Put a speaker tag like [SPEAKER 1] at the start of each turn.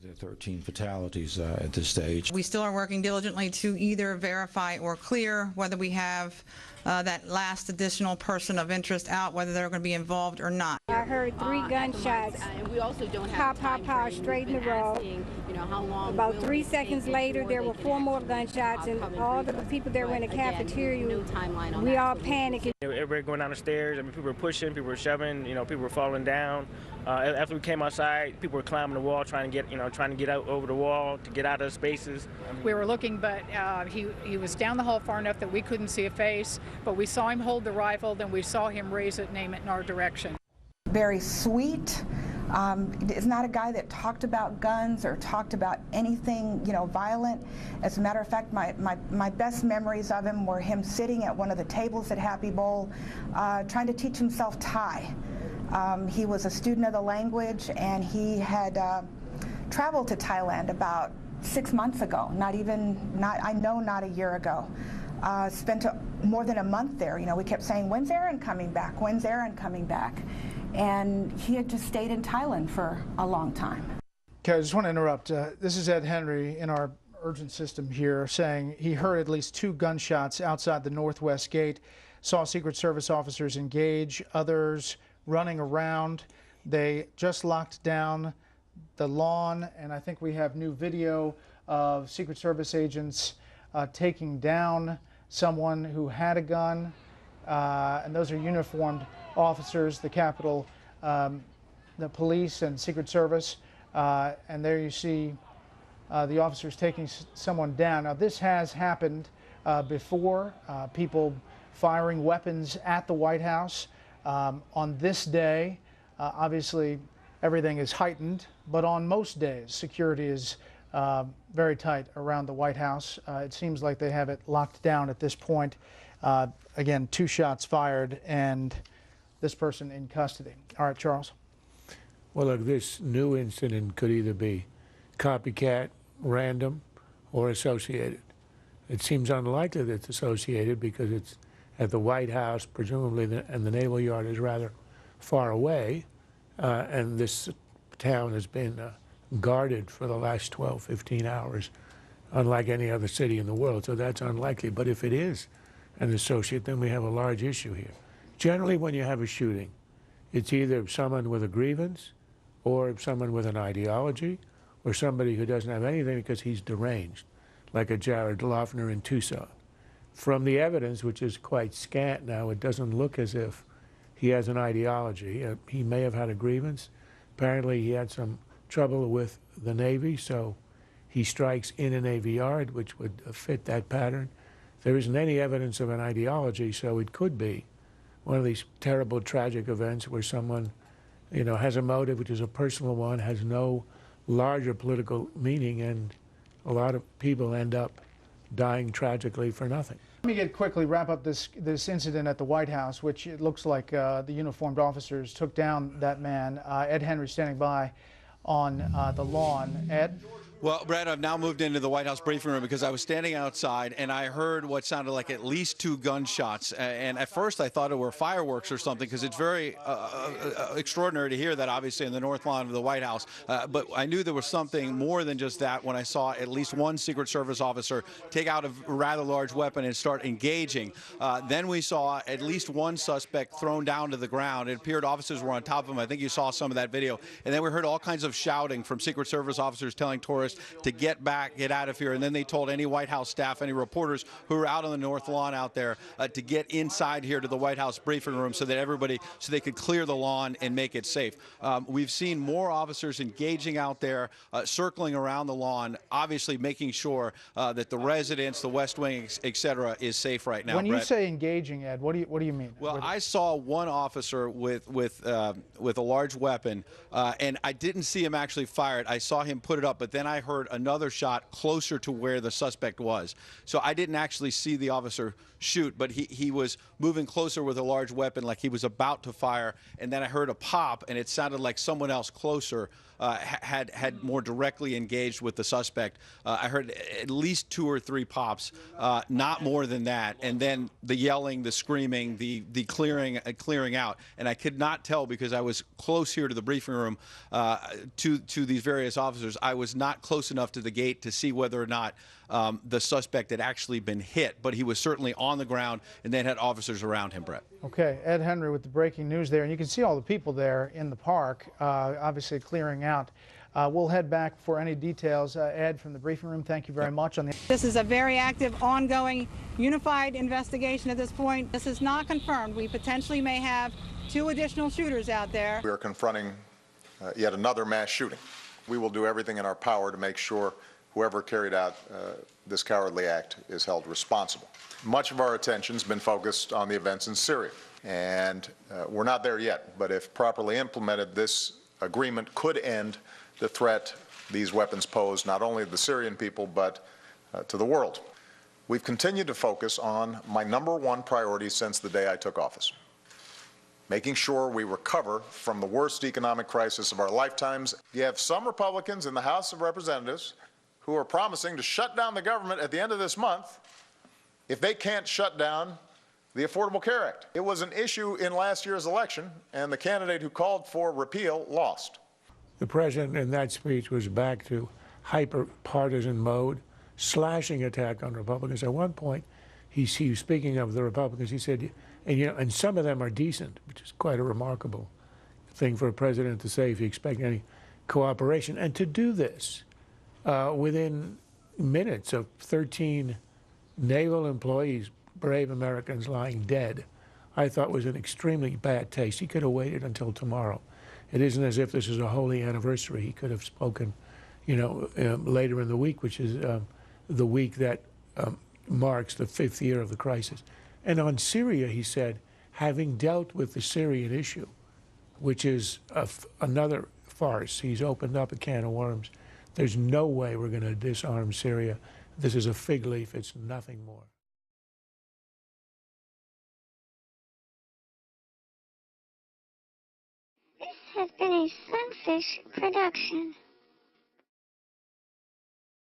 [SPEAKER 1] There are 13 fatalities at this stage.
[SPEAKER 2] We still are working diligently to either verify or clear whether we have that last additional person of interest out, whether they're going to be involved or not.
[SPEAKER 3] I heard 3 gunshots.
[SPEAKER 4] And we also don't have
[SPEAKER 3] Pow, straight in the road.
[SPEAKER 4] How long
[SPEAKER 3] About 3 seconds later, there were 4 more gunshots, and all the people that were in the cafeteria, we all panicked.
[SPEAKER 5] Everybody going down the stairs. I mean, people were pushing, people were shoving. People were falling down. After we came outside, people were climbing the wall, trying to get out over the wall to get out of the spaces.
[SPEAKER 6] We were looking, but he was down the hall far enough that we couldn't see a face. But we saw him hold the rifle, then we saw him raise it and aim it in our direction.
[SPEAKER 7] Very sweet. Is not a guy that talked about guns or talked about anything, violent. As a matter of fact, my best memories of him were him sitting at one of the tables at Happy Bowl, trying to teach himself Thai. He was a student of the language, and he had traveled to Thailand about 6 months ago. Not a year ago. Spent more than a month there. We kept saying, "When's Aaron coming back? When's Aaron coming back?" And he had just stayed in Thailand for a long time.
[SPEAKER 8] Okay, I just want to interrupt. This is Ed Henry in our urgent system here saying he heard at least 2 gunshots outside the northwest gate, saw Secret Service officers engage, others running around. They just locked down the lawn, and I think we have new video of Secret Service agents taking down someone who had a gun, and those are uniformed officers, the Capitol, the police and Secret Service, and there you see the officers taking someone down. Now, this has happened before, people firing weapons at the White House. On this day, obviously, everything is heightened, but on most days, security is very tight around the White House. It seems like they have it locked down at this point. Again, 2 shots fired and this person in custody. All right, Charles.
[SPEAKER 9] Well, look, this new incident could either be copycat, random, or associated. It seems unlikely that it's associated because it's at the White House, presumably, and the Naval Yard is rather far away, and this town has been guarded for the last 12, 15 hours, unlike any other city in the world, so that's unlikely. But if it is an associate, then we have a large issue here. Generally, when you have a shooting, it's either someone with a grievance or someone with an ideology or somebody who doesn't have anything because he's deranged, like a Jared Loughner in Tucson. From the evidence, which is quite scant now, it doesn't look as if he has an ideology. He may have had a grievance. Apparently, he had some trouble with the Navy, so he strikes in a Navy Yard, which would fit that pattern. There isn't any evidence of an ideology, so it could be one of these terrible, tragic events where someone, has a motive, which is a personal one, has no larger political meaning, and a lot of people end up dying tragically for nothing.
[SPEAKER 8] Let me quickly wrap up this incident at the White House, which it looks like the uniformed officers took down that man. Ed Henry standing by on the lawn. Ed?
[SPEAKER 10] Well, Brad, I've now moved into the White House briefing room because I was standing outside and I heard what sounded like at least 2 gunshots. And at first I thought it were fireworks or something because it's very extraordinary to hear that, obviously, in the north lawn of the White House. But I knew there was something more than just that when I saw at least 1 Secret Service officer take out a rather large weapon and start engaging. Then we saw at least 1 suspect thrown down to the ground. It appeared officers were on top of him. I think you saw some of that video. And then we heard all kinds of shouting from Secret Service officers telling tourists to get back, get out of here. And then they told any White House staff, any reporters who were out on the north lawn out there to get inside here to the White House briefing room so that so they could clear the lawn and make it safe. We've seen more officers engaging out there, circling around the lawn, obviously making sure that the residents, the West Wing, et cetera, is safe right now.
[SPEAKER 8] When you say engaging, Ed, what do you mean?
[SPEAKER 10] Well, I saw 1 officer with a large weapon, and I didn't see him actually fire it. I saw him put it up, but then I heard another shot closer to where the suspect was. So I didn't actually see the officer shoot, but he was moving closer with a large weapon, like he was about to fire. And then I heard a pop, and it sounded like someone else closer had more directly engaged with the suspect. I heard at least 2 or 3 pops, not more than that. And then the yelling, the screaming, the clearing out. And I could not tell because I was close here to the briefing room to these various officers. I was not close enough to the gate to see whether or not the suspect had actually been hit, but he was certainly on the ground and then had officers around him, Brett.
[SPEAKER 8] Okay, Ed Henry with the breaking news there, and you can see all the people there in the park, obviously clearing out. We'll head back for any details. Ed, from the briefing room, thank you very much.
[SPEAKER 2] This is a very active, ongoing, unified investigation at this point. This is not confirmed. We potentially may have 2 additional shooters out there.
[SPEAKER 11] We are confronting yet another mass shooting. We will do everything in our power to make sure whoever carried out this cowardly act is held responsible. Much of our attention has been focused on the events in Syria, and we're not there yet, but if properly implemented, this agreement could end the threat these weapons pose not only to the Syrian people, but to the world. We've continued to focus on my #1 priority since the day I took office: making sure we recover from the worst economic crisis of our lifetimes. You have some Republicans in the House of Representatives who are promising to shut down the government at the end of this month if they can't shut down the Affordable Care Act. It was an issue in last year's election, and the candidate who called for repeal lost.
[SPEAKER 9] The president in that speech was back to hyper-partisan mode, slashing attack on Republicans. At one point, he was speaking of the Republicans. He said, and some of them are decent, which is quite a remarkable thing for a president to say if you expect any cooperation. And to do this within minutes of 13 naval employees, brave Americans lying dead, I thought was an extremely bad taste. He could have waited until tomorrow. It isn't as if this is a holy anniversary. He could have spoken, later in the week, which is the week that marks the 5th year of the crisis. And on Syria, he said, having dealt with the Syrian issue, which is another farce, he's opened up a can of worms. There's no way we're going to disarm Syria. This is a fig leaf. It's nothing more.
[SPEAKER 12] This has been a Sunfish production.